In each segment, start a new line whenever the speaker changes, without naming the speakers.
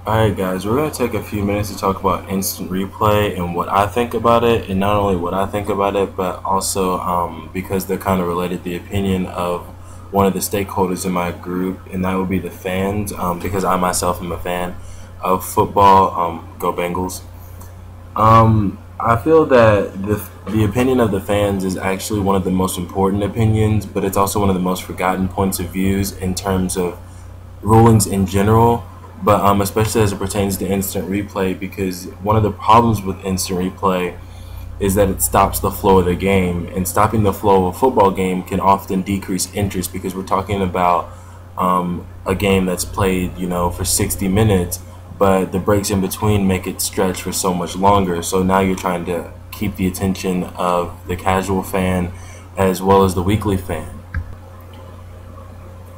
Alright guys, we're going to take a few minutes to talk about instant replay and what I think about it, and not only what I think about it, but also because they're kind of related, the opinion of one of the stakeholders in my group, and that would be the fans, because I myself am a fan of football. Go Bengals. I feel that the opinion of the fans is actually one of the most important opinions, but it's also one of the most forgotten points of views in terms of rulings in general, but especially as it pertains to instant replay, because one of the problems with instant replay is that it stops the flow of the game, and stopping the flow of a football game can often decrease interest because we're talking about a game that's played, for 60 minutes, but the breaks in between make it stretch for so much longer. So now you're trying to keep the attention of the casual fan as well as the weekly fan.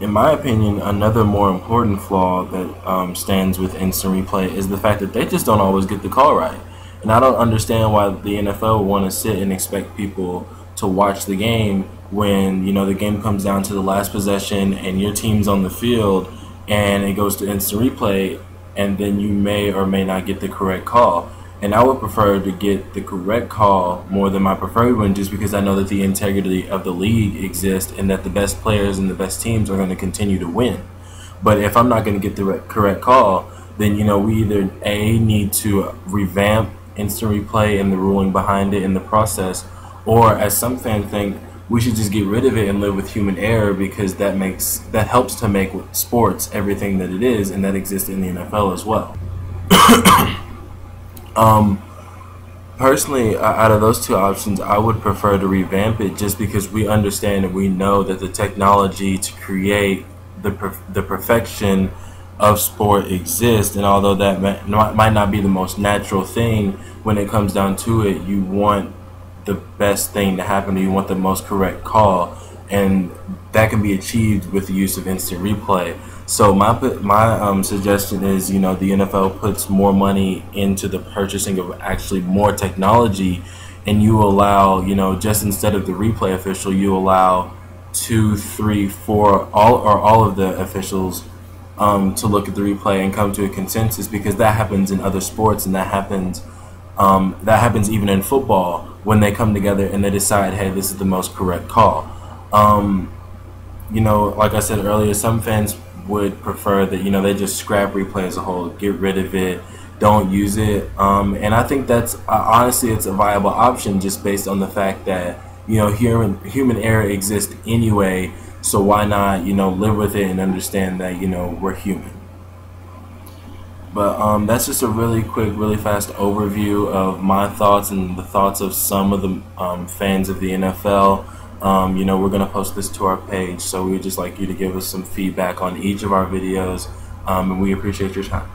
In my opinion, another more important flaw that stands with instant replay is the fact that they just don't always get the call right. And I don't understand why the NFL would want to sit and expect people to watch the game when, the game comes down to the last possession and your team's on the field and it goes to instant replay, and then you may or may not get the correct call. And I would prefer to get the correct call more than my preferred one, just because I know that the integrity of the league exists and that the best players and the best teams are going to continue to win. But if I'm not going to get the correct call, then we either need to revamp instant replay and the ruling behind it in the process, or as some fans think, we should just get rid of it and live with human error, because that helps to make sports everything that it is, and that exists in the NFL as well. Personally, out of those two options, I would prefer to revamp it, just because we understand and we know that the technology to create the perfection of sport exists, and although that might not be the most natural thing, when it comes down to it, you want the best thing to happen, you want the most correct call, and that can be achieved with the use of instant replay. So my suggestion is, the NFL puts more money into the purchasing of actually more technology, and you allow, just instead of the replay official, you allow 2, 3, 4, all of the officials to look at the replay and come to a consensus, because that happens in other sports, and that happens even in football, when they come together and they decide, hey, this is the most correct call. Like I said earlier, some fans would prefer that they just scrap replay as a whole, get rid of it, don't use it, and I think that's honestly, it's a viable option, just based on the fact that human error exists anyway. So why not live with it and understand that we're human. But that's just a really quick, really fast overview of my thoughts and the thoughts of some of the fans of the NFL. We're going to post this to our page, so we would just like you to give us some feedback on each of our videos, and we appreciate your time.